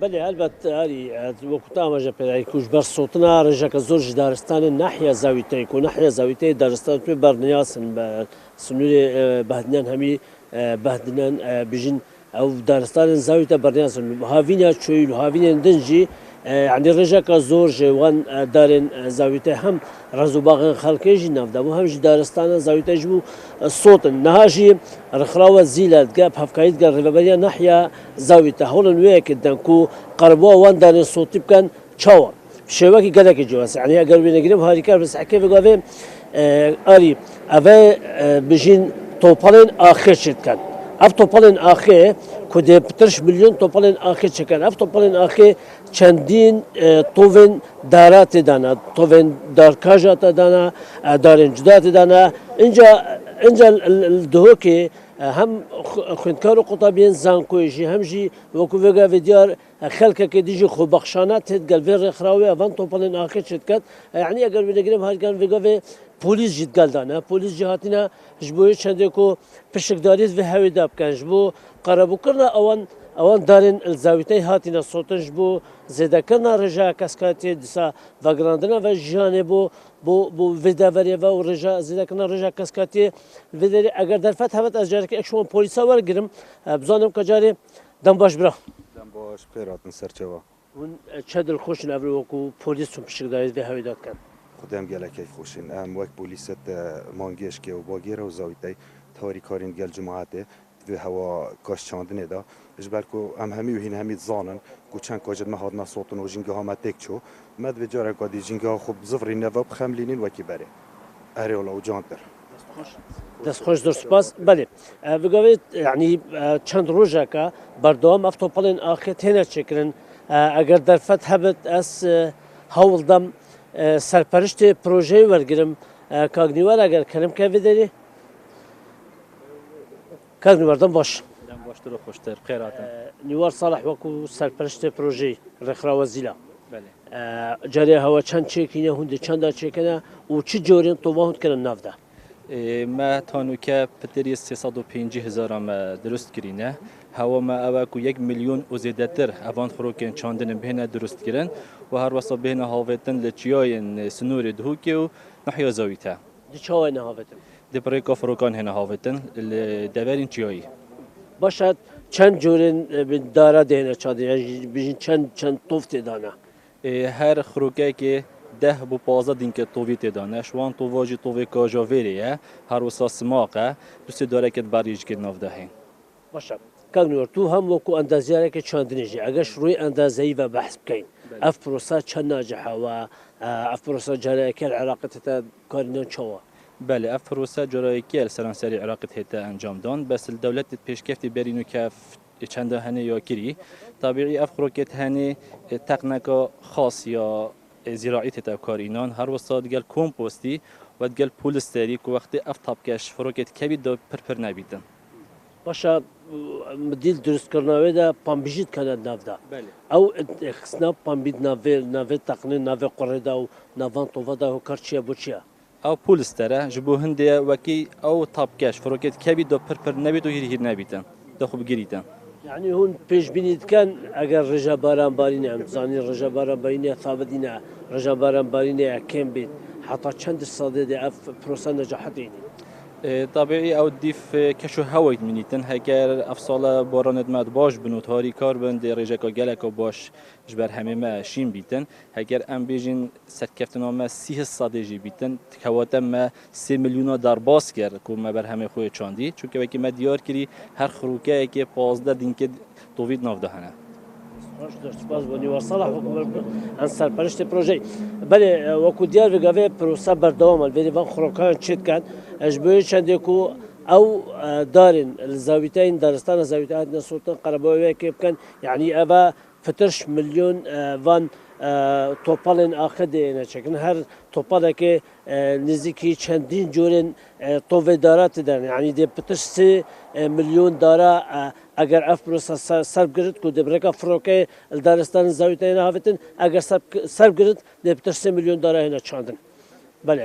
بله البته هری وقت آماده پیدا کوش بر صوتنا رجع کزور دارستان ناحیه زاویه کو ناحیه زاویه دارستان تو برنیاسن به سنور بهدنان همی بهدنان بجن او دارستان زاویه برنیاسن هاوینا چویل هاوینا دنجی يعني رجع كزور جوان دارن زاويته هم رزوباغ خلقي نافدا و هم دارستان زاويته جو الصوت النهاجي رخراوه زيلات جاب هفكايت قال ربابيا ناحيه زاويته هولن ويك دنكو قربوا وان دارن صوت كان تشاور شبكه قالك جواس يعني اگر بنقرب هاري كار بس حكي بقى اري افا بجين توبالين اخر شت كان اف توبالين اخر كده بترش مليون توبالين اخر شكل اف توبالين اخر چندین توون دارات دانا توون دارکاجات دانا دارن جدات دانا اینجا الدهو که هم خندکار و قطابین زانکویجی هم جی وکوفگا ویدیار خلک که دیجی خوب بخشانات هد قلبی رخراوی اوان توپلن آخر شد کد یعنی اگر بنگریم هر کن وگا و پلیس جد گلدانه پلیس جهاتینا جبوی چنده کو پشکداریت و هوی داب کن جبو قربو کرنا اوان دارن الزاویته هاتینا صوتش بو زده کرنا رجا کسکاتی دسا وگراندنا و جانه بو ویداوری و رجا زده کرنا رجا کسکاتی ویداری اگر در فتح هفت از جاری که اکشون پلیسا ورگرم بزانم کجاری دم باش برا دم باش پیراتن سرچوا اون چه دل خوش نبرو وکو پلیس چون پشک دارید و هوی داد کن خودم گله کیف خوشین ام وک پلیست مانگیش که و باگیر و زاویته تاری کارین گل جماعته و هوا کاش چاندنه دا اجبرکو ام همی و هین همی زانن کو چند کاجد مهادنا صوتن و جنگه ها متک چو مد و جاره کادی جنگه ها خوب زفرین و بخملینین وکی بره اريولا وجانتر دست خوش درست باز بله بگوید یعنی چند روزه که بردوام افتوپالین آخر تنه چکرن اگر در فتح هبت از هولدم سرپرشت پروژه ورگرم کاغنیوار اگر کلم که بداری کاغنیواردم باش باشتر و خوشتر خیراتن نیوار صالح وکو سرپرشت پروژه رخرا وزیلا بله جاری هوا چند چکینه هنده چند چکینه و چی جورین تو واهند کنن نافده ما تانوکه پتری 350,000 ما درست کرینه هوا ما اوکو 1 میلیون و زیاده تر اوان خروکن چاندن بهنه درست کرن و هر واسه بهنه هاوتن لچیاین سنور دهوکی و نحیا زاویته دی چاوی نهاوتن دی پریکا فروکان هنه هاوتن لدورین چیایی باشد چند جورین داره دهنه چاده یعنی بیشین چند توفت دانه هر خروکه که 10 بو 15 دینکه تووی تدانه شوان توواجی تووی کاجاوریه هر وسا سماقه دوست داره که باریج که نافده هین باشه کاغنور تو هم وکو اندازیاره که چاندنیجی اگر روی اندازه‌ای و بحث بکین اف پروسه چند ناجحه و اف پروسه جاره که العراقه تا کارینان چوا بله اف پروسه جاره که سرانسری عراقه هتا انجام دان بس الدولت پیشکفتی برینو که چند هنه یا کری طبیعی اف خروکت هنه تقنیک خاص یا زراعی تکارینان هر وسط گل کمپوستی و گل پولستری که وقتی افتاب کش فروکت کبی دو پر نبیدن. باشه مدل درست کردنه ده پامبیجت کنه نافده. بله. او خسنا پامبید ناوه تقنین ناوه قرده و ناوان توفده و کارچیه بچیه. او پولستره جبو هنده وکی او تاب کش فروکت کبی دو پر نبید و هیر نبیدن. ده خوب گریدن. يعني هون پیش بینید کن اگر رجا باران بارینه امزانی رجا باران بارینه ثابتینه رجا باران بارینه کم بید حتی چند ساده ده اف پروسه نجاحت اینی طبيعي او ديف كشو هوايت منيتن هكر افصال بارانت مد باش بنوت هاري كار بند رجاكا جلكا باش جبر همه ما شين بيتن هكر ام بيجين سركفتنا ما 30 صادجي بيتن تكواتا ما 3 مليون دار باس كر كو ما بر همه خوي چاندي چونكه وكي ما ديار كري هر خروكه كي 15 دينكه توفيد نافدهنه باز بنی و صلاح عن سرپرشت پروژه بله وکو دیار وگاوه پروسه بردوام البته وان خروکان چیت کن اجباری چنده کو او دارن الزاویتين دارستان زاویتات نسوتن قربوی که بکن یعنی اوا فترش میلیون وان توپالن آخده نچکن هر توپاله که نزدیکی چندین جورن توودارات دارن یعنی ده فترش 3 میلیون داره اگر اف پروسه سرب گرد کو دبرکا فروکه دارستان زاویتين هافتن اگر سرب گرد ده فترش 3 میلیون داره هنا چاندن بله